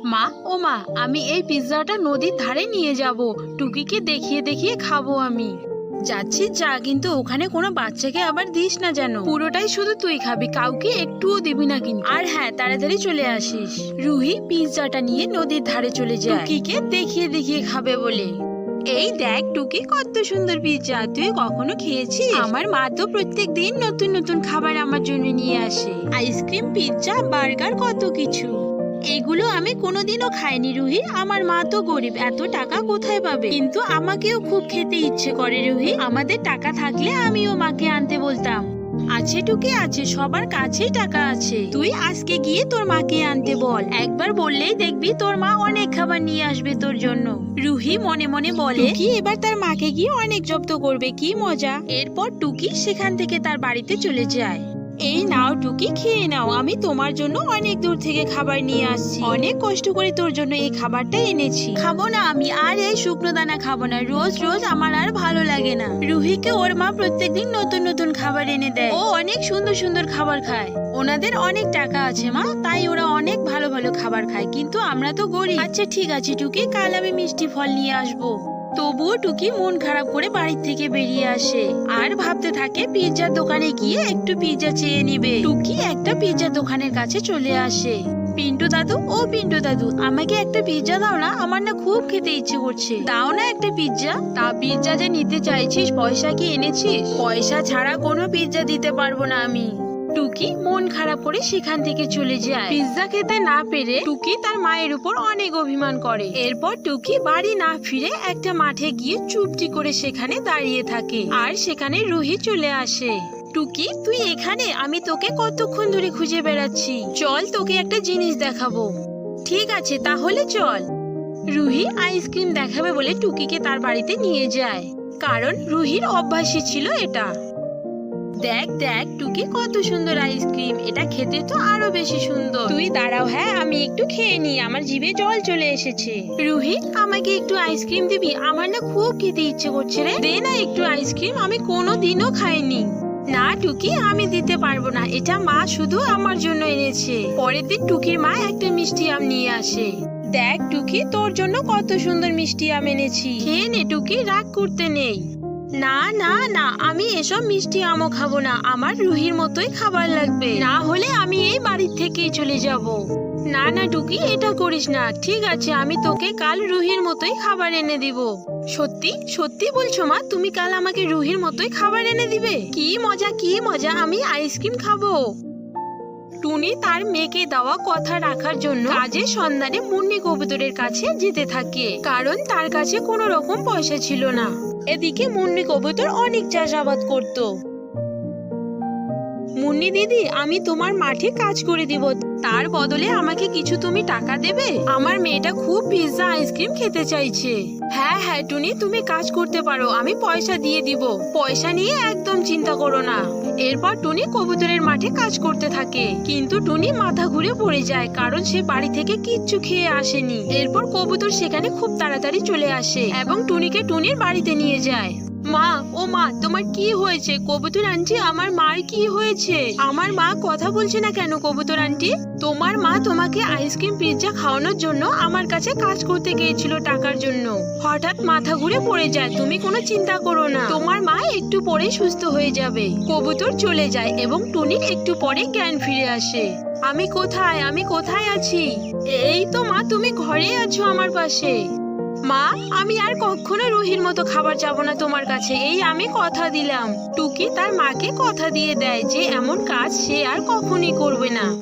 মা ও মা, আমি এই পিৎজাটা নদীর ধারে নিয়ে যাব, টুকিকে দেখিয়ে দেখিয়ে খাবো আমি। যাচ্ছি যা, কিন্তু ওখানে কোনো বাচ্চাকে আবার দিস না যেন, পুরোটাই শুধু তুই খাবি, কাউকে একটুও দিবি না কিন্তু। আর হ্যাঁ, তাড়াতাড়ি চলে আসিস। রুহি পিৎজাটা নিয়ে নদীর ধারে চলে যায় টুকিকে দেখিয়ে দেখিয়ে খাবে বলে। এই দেখ টুকি, কত সুন্দর পিৎজা, তুই কখনো খেয়েছিস? আমার মা তো প্রত্যেক দিন নতুন নতুন খাবার আমার জন্য নিয়ে আসে, আইসক্রিম, পিৎজা, বার্গার, কত কিছু। এগুলো আমি কোনোদিনও খাইনি রুহি, আমার মা তো গরিব, এত টাকা কোথায় পাবে? কিন্তু আমাকেও খুব খেতে ইচ্ছে করে রুহি, আমাদের টাকা থাকলে আমিও মাকে আনতে বলতাম। আছে টুকি আছে, সবার কাছেই টাকা আছে, তুই আজকে গিয়ে তোর মাকে আনতে বল, একবার বললেই দেখবি তোর মা অনেক খাবার নিয়ে আসবে তোর জন্য। রুহি মনে মনে বলে কি এবার তার মাকে গিয়ে অনেক জব্দ করবে, কি মজা। এরপর টুকি সেখান থেকে তার বাড়িতে চলে যায়। এই নাও টুকি, খেয়ে নাও, আমি তোমার জন্য অনেক দূর থেকে খাবার নিয়ে আসছি, অনেক কষ্ট করে তোর জন্য এই খাবারটা এনেছি। খাবো না আমি আর এই শুকনো দানা খাবো না, রোজ রোজ আমার আর ভালো লাগে না। রুহিকে ওর মা প্রত্যেকদিন নতুন নতুন খাবার এনে দেয়, ও অনেক সুন্দর সুন্দর খাবার খায়, ওনাদের অনেক টাকা আছে মা, তাই ওরা অনেক ভালো ভালো খাবার খায়, কিন্তু আমরা তো গরিব। আচ্ছা ঠিক আছে টুকি, কাল আমি মিষ্টি ফল নিয়ে আসবো। তবুও টুকি মন খারাপ করে বাড়ি থেকে বেরিয়ে আসে আর ভাবতে থাকে পিৎজার দোকানে গিয়ে একটু পিৎজা চেয়ে নিবে। টুকি একটা পিৎজার দোকানের কাছে চলে আসে। পিন্টু দাদু, ও পিন্টু দাদু, আমাকে একটা পিৎজা দাও না, আমার না খুব খেতে ইচ্ছে করছে, দাও না একটা পিৎজা। তা পিৎজা যে নিতে চাইছিস, পয়সা কি এনেছিস? পয়সা ছাড়া কোনো পিৎজা দিতে পারবো না আমি। টুকি মন খারাপ করে সেখান থেকে চলে যায়। পিৎজা খেতে না পেরে টুকি তার মায়ের উপর অনেক অভিমান করে। এরপর টুকি বাড়ি না ফিরে একটা মাঠে গিয়ে চুপটি করে সেখানে দাঁড়িয়ে থাকে, আর সেখানে রুহি চলে আসে। টুকি তুই এখানে? আমি তোকে কতক্ষণ ধরে খুঁজে বেড়াচ্ছি, চল তোকে একটা জিনিস দেখাবো। ঠিক আছে তাহলে চল। রুহি আইসক্রিম দেখাবে বলে টুকিকে তার বাড়িতে নিয়ে যায়, কারণ রুহির অভ্যাসই ছিল এটা। দেখ দেখ টুকি, কত সুন্দর আইসক্রিম, এটা খেতে তো আরো বেশি সুন্দর। তুই দাঁড়াও, হ্যাঁ আমি একটু খেয়ে নি, আমার জিভে জল চলে এসেছে। রুহি আমাকে একটু আইসক্রিম দিবি? আমার না খুব খেতে ইচ্ছে করছে রে, দে না একটু আইসক্রিম, আমি কোনোদিনও খাইনি। না টুকি, আমি দিতে পারবো না, এটা মা শুধু আমার জন্য এনেছে। পরের দিন টুকির মা একটা মিষ্টি আম নিয়ে আসে। দেখ টুকি, তোর জন্য কত সুন্দর মিষ্টি আম এনেছি, খেয়ে নে টুকি, রাগ করতে নেই। না না না, আমি এসব মিষ্টি আমও খাবো না, আমার রুহির মতোই খাবার লাগবে, না হলে আমি এই বাড়ির থেকেই চলে যাব। না না টুকি, এটা করিস না, ঠিক আছে আমি তোকে কাল রুহির মতোই খাবার এনে দিব। সত্যি সত্যি বলছো মা, তুমি কাল আমাকে রুহির মতোই খাবার এনে দিবে? কি মজা কি মজা, আমি আইসক্রিম খাবো। টুনি তার মেয়েকে দেওয়া কথা রাখার জন্য কাজের সন্ধানে মুন্নি কবুতরের কাছে যেতে থাকে, কারণ তার কাছে কোনো রকম পয়সা ছিল না। এদিকে মুন্নি কবুতর অনেক চাষাবাদ করত। মুন্নি দিদি, আমি তোমার মাঠে কাজ করে দিব, তার বদলে আমাকে কিছু তুমি টাকা দেবে? আমার মেয়েটা খুব পিৎজা আইসক্রিম খেতে চাইছে। হ্যাঁ হ্যাঁ টুনি, তুমি কাজ করতে পারো, আমি পয়সা দিয়ে দিব, পয়সা নিয়ে একদম চিন্তা করো না। এরপর টুনি কবুতরের মাঠে কাজ করতে থাকে, কিন্তু টুনি মাথা ঘুরে পড়ে যায়, কারণ সে বাড়ি থেকে কিচ্ছু খেয়ে আসেনি। এরপর কবুতর সেখানে খুব তাড়াতাড়ি চলে আসে এবং টুনিকে টুনির বাড়িতে নিয়ে যায়। মা ও মা, তোমার কি হয়েছে? কবুতর আন্টি, আমার মার কি হয়েছে? আমার মা কথা বলছে না কেন কবুতর আন্টি? তোমার মা তোমাকে আইসক্রিম পিৎজা খাওয়ানোর জন্য আমার কাছে কাজ করতে গিয়েছিল টাকার জন্য, হঠাৎ মাথা ঘুরে পড়ে যায়, তুমি কোনো চিন্তা করো না, তোমার মা একটু পরে সুস্থ হয়ে যাবে। কবুতর চলে যায় এবং টুনির একটু পরে জ্ঞান ফিরে আসে। আমি কোথায় আছি? এই তো মা, তুমি ঘরে আছো আমার পাশে। মা, আমি আর কখনো রুহির মতো খাবার চাবো না তোমার কাছে, এই আমি কথা দিলাম। টুকি তার মাকে কথা দিয়ে দেয় যে এমন কাজ সে আর কখনই করবে না।